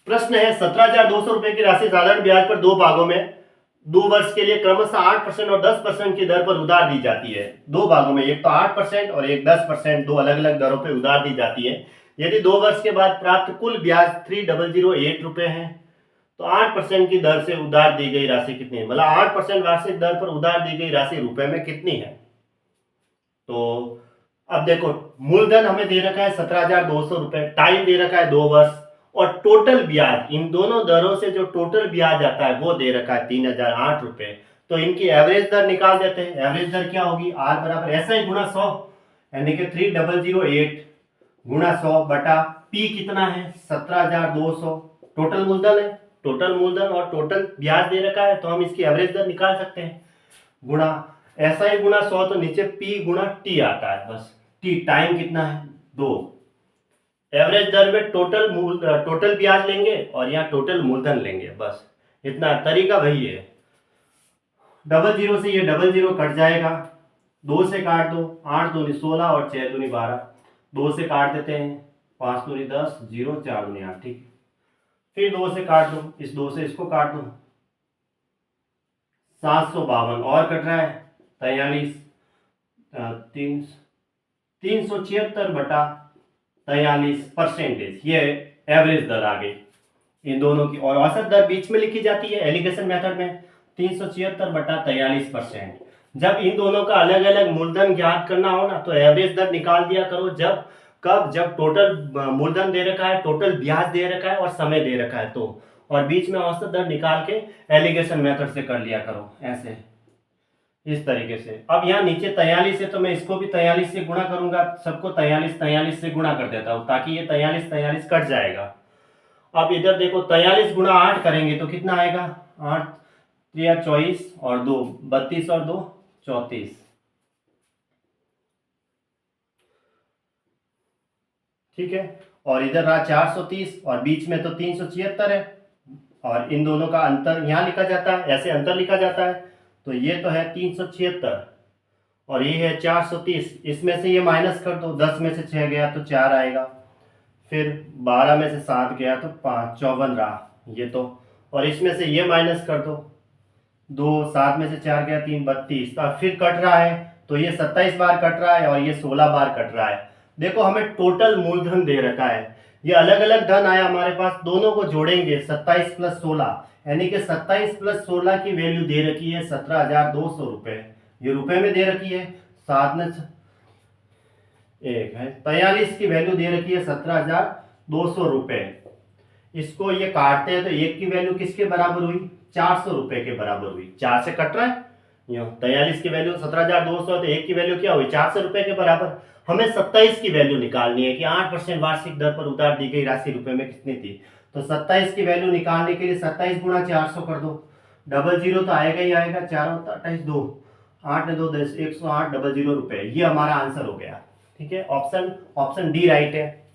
प्रश्न है 17,200 रुपए की राशि साधारण ब्याज पर 2 भागों में 2 वर्ष के लिए क्रमशः 8% और 10% की दर पर उधार दी जाती है। 2 भागों में, एक तो 8% और एक 10%, दो अलग अलग दरों पर उधार दी जाती है। यदि 2 वर्ष के बाद प्राप्त कुल ब्याज 3008 रुपए है तो 8% की दर से उधार दी गई राशि कितनी है, मतलब 8% वार्षिक दर पर उधार दी गई राशि रुपए में कितनी है। तो अब देखो, मूलधन हमें दे रखा है 17,200 रुपए, टाइम दे रखा है 2 वर्ष, और टोटल ब्याज, इन दोनों दरों से जो टोटल ब्याज आता है वो दे रखा है 3,008 रुपए। तो इनकी एवरेज दर निकाल देते हैं। एवरेज दर क्या होगी, आर बराबर ऐसा ही गुणा 100, यानी कि 3008 गुणा 100 बटा पी कितना है 17,200, टोटल मूलधन है, टोटल मूलधन और टोटल ब्याज दे रखा है, तो हम इसकी एवरेज दर निकाल सकते हैं। गुणा ऐसा ही गुणा 100, तो नीचे पी गुणा टी आता है, बस टी टाइम कितना है 2। एवरेज दर में टोटल ब्याज लेंगे और यहाँ टोटल मूलधन लेंगे, बस इतना तरीका वही है। डबल जीरो से ये डबल जीरो कट जाएगा, 2 से काट दो, 8 दूनी 16 और 6 दूनी 12, 2 से काट देते हैं, 5 दूनी 10, 0 4 दूनी 8, ठीक। फिर 2 से काट दो, इस 2 से इसको काट दो, 752 और कट रहा है 43, 376 बटा 43 परसेंटेज, ये एवरेज दर आ गई इन दोनों की। और औसत दर बीच में लिखी जाती है एलिगेशन मेथड में, 376 बटा 43%। जब इन दोनों का अलग अलग मूलधन ज्ञात करना हो ना, तो एवरेज दर निकाल दिया करो। जब टोटल मूलधन दे रखा है, टोटल ब्याज दे रखा है और समय दे रखा है, तो और बीच में औसत दर निकाल के एलिगेशन मेथड से कर लिया करो, ऐसे इस तरीके से। अब यहाँ नीचे 43 है तो मैं इसको भी 43 से गुणा करूंगा, सबको 43 से गुणा कर देता हूं ताकि ये 43 कट जाएगा। अब इधर देखो 43 गुणा 8 करेंगे तो कितना आएगा, 8 3 24 और 2 32 और 2 34, ठीक है। और इधर रहा 430 और बीच में तो 376 है, और इन दोनों का अंतर यहाँ लिखा जाता है, ऐसे अंतर लिखा जाता है। तो ये तो है 376 और ये है 430, इसमें से ये माइनस कर दो, 10 में से 6 गया तो 4 आएगा, फिर 12 में से 7 गया तो 5, 54 रहा ये तो, और इसमें से ये माइनस कर दो, 2 7 में से 4 गया 3, 32, अब फिर कट रहा है तो ये 27 बार कट रहा है और ये 16 बार कट रहा है। देखो हमें टोटल मूलधन दे रखा है, ये अलग अलग धन आया हमारे पास, दोनों को जोड़ेंगे 27 प्लस 16, यानी कि 27 प्लस 16 की वैल्यू दे रखी है 17,200 रुपए, ये रुपए में दे रखी है। 7 में एक है 43 की वैल्यू दे रखी है 17,200 रुपए। इसको ये काटते हैं तो एक की वैल्यू किसके बराबर हुई, 400 रुपए के बराबर हुई, 4 से कट रहा है, 43 की वैल्यू 17,200 है तो एक की वैल्यू क्या हुई 400 रुपए के बराबर। हमें 27 की वैल्यू निकालनी है कि 8% वार्षिक दर पर उधार दी गई राशि रुपए में कितनी थी। तो 27 की वैल्यू निकालने के लिए 27 गुणा 400 कर दो, डबल जीरो तो आएगा ही आएगा, 4 28 2 8 2 10 108 00 रुपए, ये हमारा आंसर हो गया, ठीक है। ऑप्शन डी राइट है।